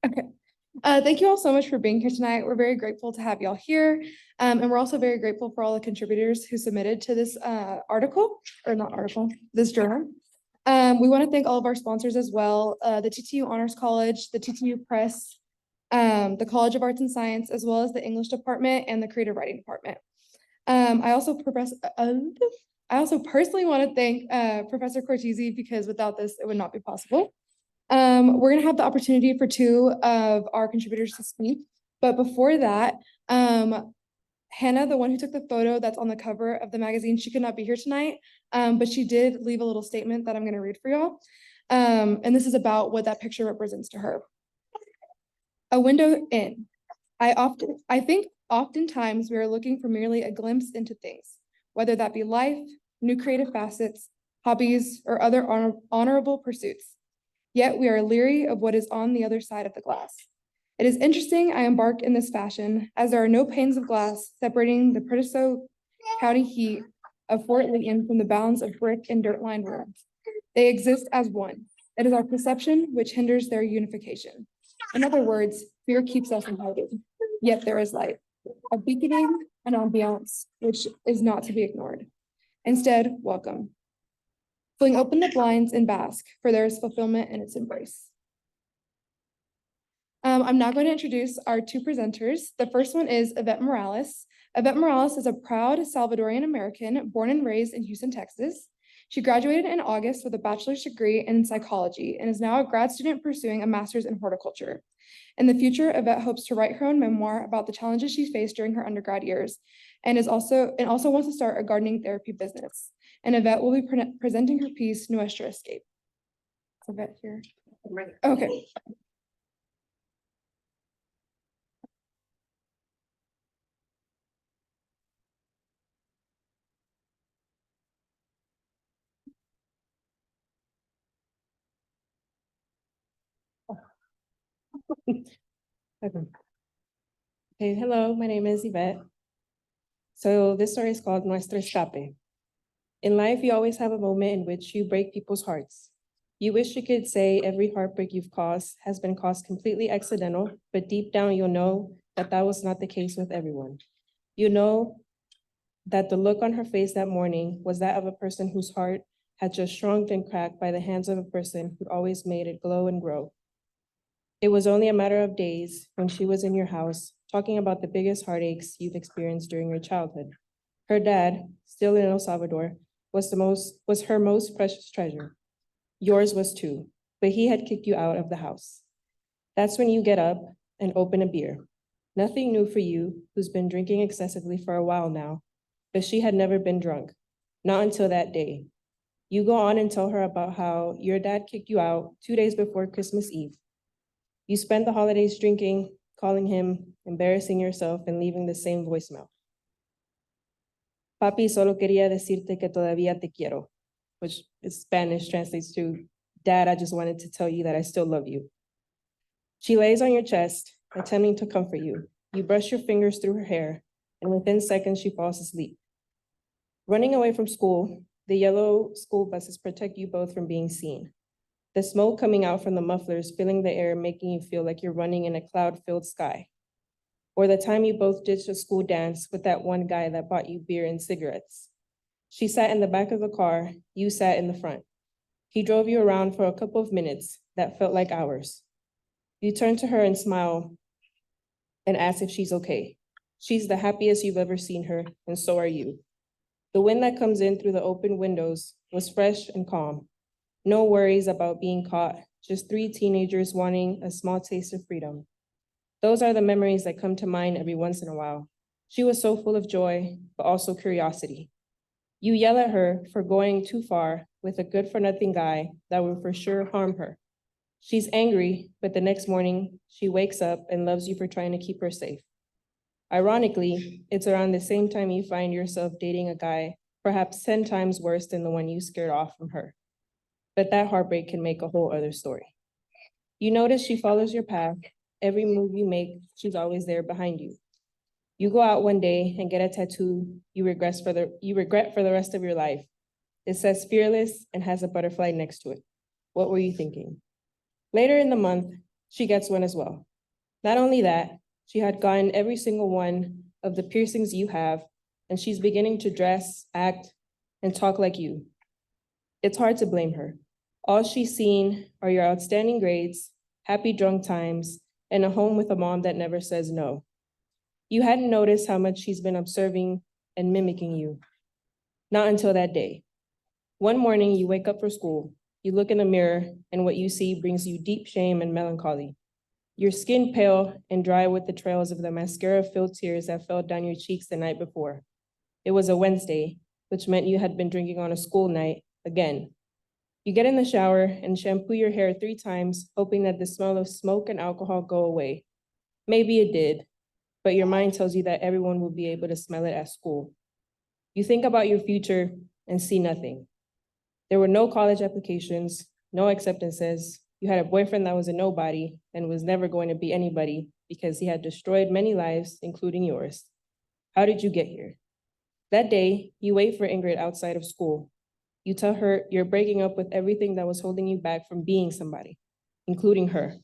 Okay. Thank you all so much for being here tonight. We're very grateful to have y'all here. And we're also very grateful for all the contributors who submitted to this this journal. We want to thank all of our sponsors as well, the TTU Honors College, the TTU Press, the College of Arts and Science, as well as the English department and the Creative Writing department. I also personally want to thank Professor Cortese, because without this, it would not be possible. We're gonna have the opportunity for two of our contributors to speak, but before that, Hannah, the one who took the photo that's on the cover of the magazine, she could not be here tonight, but she did leave a little statement that I'm gonna read for y'all. And this is about what that picture represents to her. A window in. I think oftentimes we are looking for merely a glimpse into things, whether that be life, new creative facets, hobbies, or other honorable pursuits. Yet we are leery of what is on the other side of the glass. It is interesting I embark in this fashion, as there are no panes of glass separating the Prudhoe County heat of Fort Layton from the bounds of brick and dirt-lined rooms. They exist as one. It is our perception which hinders their unification. In other words, fear keeps us in hiding, yet there is light, a beaconing, an ambiance, which is not to be ignored. Instead, welcome. Fling open the blinds and bask, for there is fulfillment in its embrace. I'm now going to introduce our two presenters. The first one is Yvette Morales. Yvette Morales is a proud Salvadorian American born and raised in Houston, Texas. She graduated in August with a bachelor's degree in psychology and is now a grad student pursuing a master's in horticulture. In the future, Yvette hopes to write her own memoir about the challenges she faced during her undergrad years, and also wants to start a gardening therapy business. And Yvette will be presenting her piece, Nuestra Escape. Yvette here. Okay. Okay, hello, my name is Yvette. So this story is called Nuestra Escape. In life, you always have a moment in which you break people's hearts. You wish you could say every heartbreak you've caused has been caused completely accidental, but deep down you'll know that that was not the case with everyone. You know that the look on her face that morning was that of a person whose heart had just shrunk and cracked by the hands of a person who'd always made it glow and grow. It was only a matter of days when she was in your house talking about the biggest heartaches you've experienced during your childhood. Her dad, still in El Salvador, was her most precious treasure. Yours was too, but he had kicked you out of the house. That's when you get up and open a beer. Nothing new for you, who's been drinking excessively for a while now, but she had never been drunk, not until that day. You go on and tell her about how your dad kicked you out 2 days before Christmas Eve. You spend the holidays drinking, calling him, embarrassing yourself, and leaving the same voicemail. Papi, solo quería decirte que todavía te quiero, which in Spanish translates to, Dad, I just wanted to tell you that I still love you. She lays on your chest, attempting to comfort you. You brush your fingers through her hair, and within seconds she falls asleep. Running away from school, the yellow school buses protect you both from being seen. The smoke coming out from the mufflers filling the air, making you feel like you're running in a cloud-filled sky. Or the time you both ditched a school dance with that one guy that bought you beer and cigarettes. She sat in the back of the car, you sat in the front. He drove you around for a couple of minutes that felt like hours. You turn to her and smile and ask if she's okay. She's the happiest you've ever seen her, and so are you. The wind that comes in through the open windows was fresh and calm. No worries about being caught, just 3 teenagers wanting a small taste of freedom. Those are the memories that come to mind every once in a while. She was so full of joy, but also curiosity. You yell at her for going too far with a good-for-nothing guy that will for sure harm her. She's angry, but the next morning, she wakes up and loves you for trying to keep her safe. Ironically, it's around the same time you find yourself dating a guy perhaps 10 times worse than the one you scared off from her. But that heartbreak can make a whole other story. You notice she follows your path. Every move you make, she's always there behind you. You go out one day and get a tattoo you regret for the rest of your life. It says fearless and has a butterfly next to it. What were you thinking? Later in the month, She gets one as well. Not only that, she had gotten every single one of the piercings you have, and she's beginning to dress, act, and talk like you. It's hard to blame her. All she's seen are your outstanding grades, happy drunk times, and a home with a mom that never says no. You hadn't noticed how much she's been observing and mimicking you. Not until that day. One morning, you wake up for school, you look in the mirror, and what you see brings you deep shame and melancholy. Your skin pale and dry with the trails of the mascara-filled tears that fell down your cheeks the night before. It was a Wednesday, which meant you had been drinking on a school night again. You get in the shower and shampoo your hair 3 times, hoping that the smell of smoke and alcohol go away. Maybe it did, but your mind tells you that everyone will be able to smell it at school. You think about your future and see nothing. There were no college applications, no acceptances. You had a boyfriend that was a nobody and was never going to be anybody because he had destroyed many lives, including yours. How did you get here? That day, you wait for Ingrid outside of school. You tell her you're breaking up with everything that was holding you back from being somebody, including her.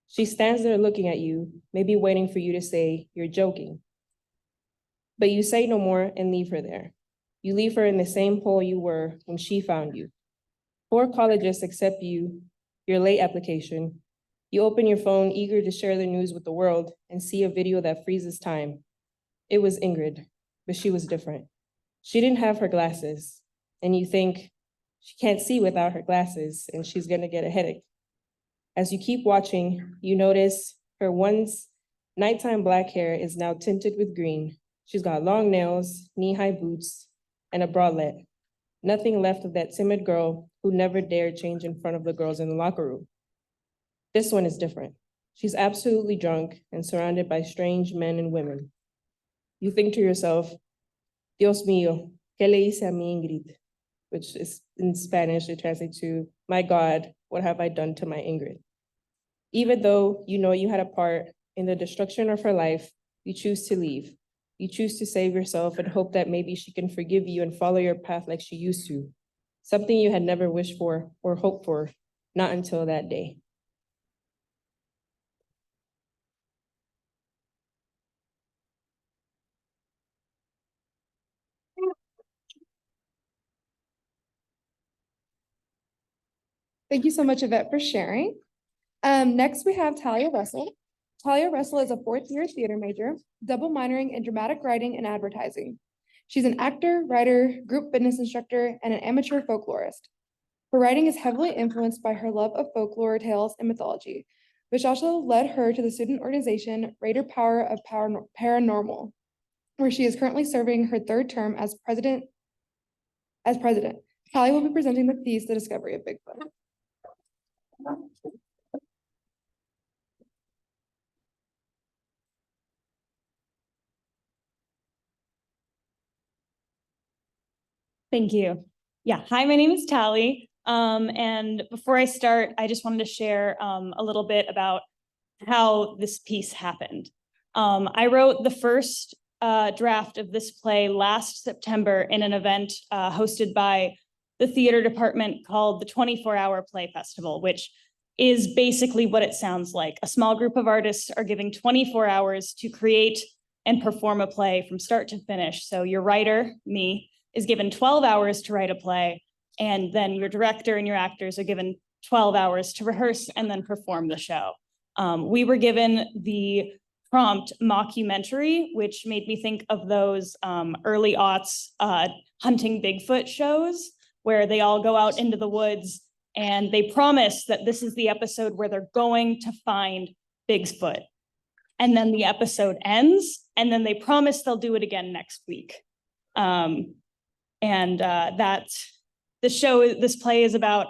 She stands there looking at you, maybe waiting for you to say you're joking. But you say no more and leave her there. You leave her in the same hole you were when she found you. 4 colleges accept you, your late application. You open your phone, eager to share the news with the world, and see a video that freezes time. It was Ingrid, but she was different. She didn't have her glasses, and you think, she can't see without her glasses, and she's gonna get a headache. As you keep watching, you notice her once nighttime black hair is now tinted with green. She's got long nails, knee-high boots, and a bralette. Nothing left of that timid girl who never dared change in front of the girls in the locker room. This one is different. She's absolutely drunk and surrounded by strange men and women. You think to yourself, Dios mío, ¿qué le hice a mi Ingrid? Which is in Spanish, it translates to, my God, what have I done to my Ingrid? Even though you know you had a part in the destruction of her life, you choose to leave. You choose to save yourself and hope that maybe she can forgive you and follow your path like she used to. Something you had never wished for or hoped for, not until that day. Thank you so much, Yvette, for sharing. Next, we have Talia Russell. Talia Russell is a 4th-year theater major, double minoring in dramatic writing and advertising. She's an actor, writer, group fitness instructor, and an amateur folklorist. Her writing is heavily influenced by her love of folklore tales and mythology, which also led her to the student organization Raider Power of Paranormal, where she is currently serving her 3rd term as president. Talia will be presenting the piece, The Discovery of Bigfoot. Thank you. Yeah, hi, my name is Tally. And before I start, I just wanted to share a little bit about how this piece happened. I wrote the first draft of this play last September in an event hosted by the theater department called the 24-Hour Play Festival, which is basically what it sounds like. A small group of artists are given 24 hours to create and perform a play from start to finish. So your writer, me, is given 12 hours to write a play, and then your director and your actors are given 12 hours to rehearse and then perform the show. We were given the prompt mockumentary, which made me think of those early aughts hunting Bigfoot shows, where they all go out into the woods and they promise that this is the episode where they're going to find Bigfoot. And then the episode ends, and then they promise they'll do it again next week. This play is about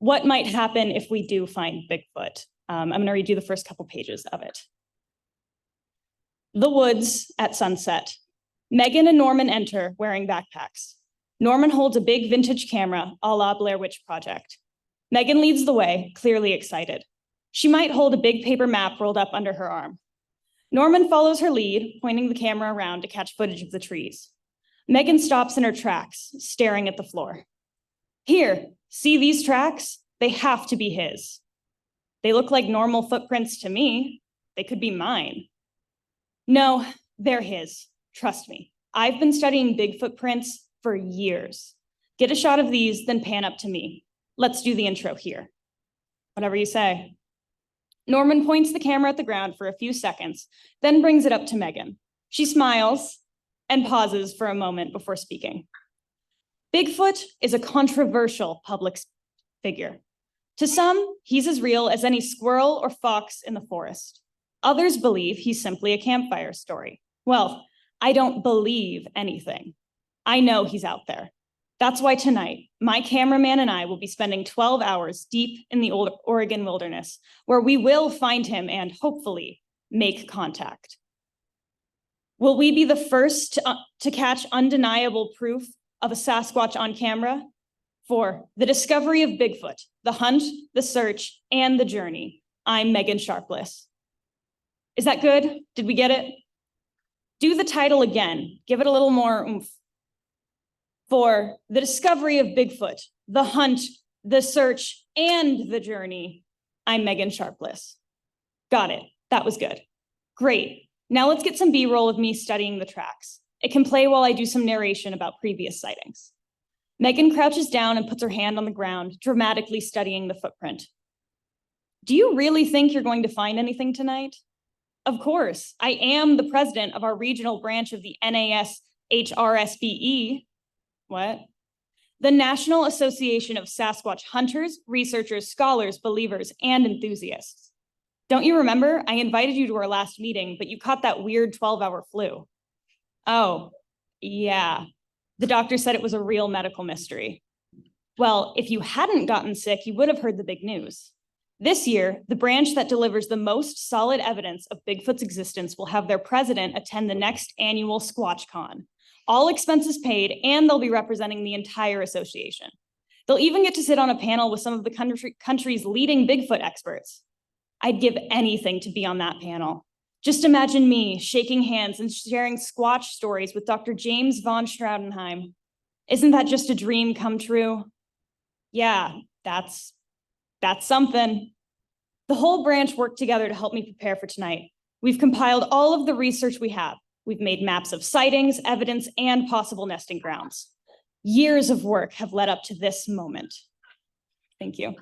what might happen if we do find Bigfoot. I'm gonna read you the first couple pages of it. The woods at sunset. Megan and Norman enter wearing backpacks. Norman holds a big vintage camera, a la Blair Witch Project. Megan leads the way, clearly excited. She might hold a big paper map rolled up under her arm. Norman follows her lead, pointing the camera around to catch footage of the trees. Megan stops in her tracks, staring at the floor. Here, see these tracks? They have to be his. They look like normal footprints to me. They could be mine. No, they're his. Trust me. I've been studying Bigfoot prints for years. Get a shot of these, then pan up to me. Let's do the intro here. Whatever you say. Norman points the camera at the ground for a few seconds, then brings it up to Megan. She smiles and pauses for a moment before speaking. Bigfoot is a controversial public figure. To some, he's as real as any squirrel or fox in the forest. Others believe he's simply a campfire story. Well, I don't believe anything. I know he's out there. That's why tonight, my cameraman and I will be spending 12 hours deep in the old Oregon wilderness, where we will find him and hopefully make contact. Will we be the first to catch undeniable proof of a Sasquatch on camera? For the discovery of Bigfoot, the hunt, the search, and the journey, I'm Megan Sharpless. Is that good? Did we get it? Do the title again. Give it a little more oomph. For the discovery of Bigfoot, the hunt, the search, and the journey, I'm Megan Sharpless. Got it. That was good. Great. Now let's get some B-roll of me studying the tracks. It can play while I do some narration about previous sightings. Megan crouches down and puts her hand on the ground, dramatically studying the footprint. Do you really think you're going to find anything tonight? Of course, I am the president of our regional branch of the NASHRSBE. What? The National Association of Sasquatch Hunters, Researchers, Scholars, Believers, and Enthusiasts. Don't you remember? I invited you to our last meeting, but you caught that weird 12-hour flu. Oh, yeah. The doctor said it was a real medical mystery. Well, if you hadn't gotten sick, you would have heard the big news. This year, the branch that delivers the most solid evidence of Bigfoot's existence will have their president attend the next annual SquatchCon. All expenses paid, and they'll be representing the entire association. They'll even get to sit on a panel with some of the country's leading Bigfoot experts. I'd give anything to be on that panel. Just imagine me shaking hands and sharing Squatch stories with Dr. James von Straudenheim. Isn't that just a dream come true? Yeah, that's something. The whole branch worked together to help me prepare for tonight. We've compiled all of the research we have. We've made maps of sightings, evidence, and possible nesting grounds. Years of work have led up to this moment. Thank you.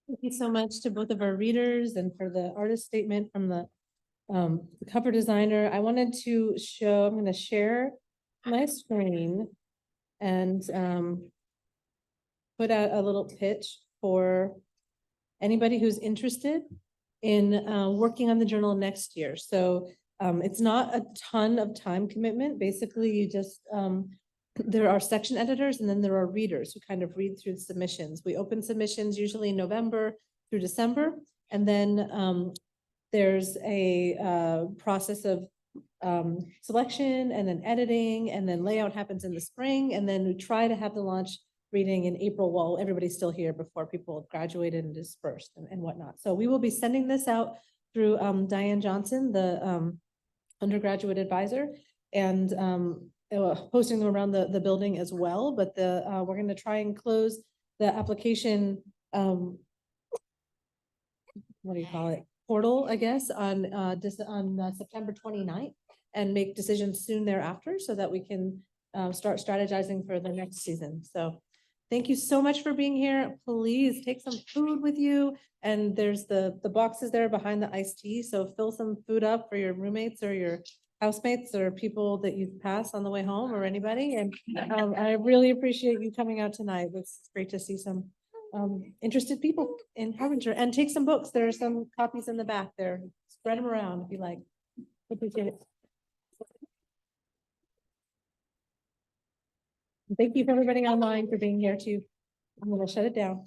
Thank you so much to both of our readers and for the artist statement from the cover designer. I wanted to show, I'm going to share my screen and put out a little pitch for anybody who's interested in working on the journal next year. So it's not a ton of time commitment. Basically, you just there are section editors and then there are readers who kind of read through the submissions. We open submissions usually in November through December, and then there's a process of selection and then editing, and then layout happens in the spring, and then we try to have the launch reading in April while everybody's still here before people have graduated and dispersed and whatnot. So we will be sending this out through Diane Johnson, the undergraduate advisor, and posting them around the building as well. But we're going to try and close the application, what do you call it, portal, I guess, on September 29th, and make decisions soon thereafter so that we can start strategizing for the next season. So thank you so much for being here. Please take some food with you. And there's the boxes there behind the iced tea. So fill some food up for your roommates or your housemates or people that you pass on the way home or anybody. And I really appreciate you coming out tonight. It's great to see some interested people in Harbinger, and take some books. There are some copies in the back there. Spread them around if you like. Appreciate it. Thank you for everybody online for being here too. I'm going to shut it down.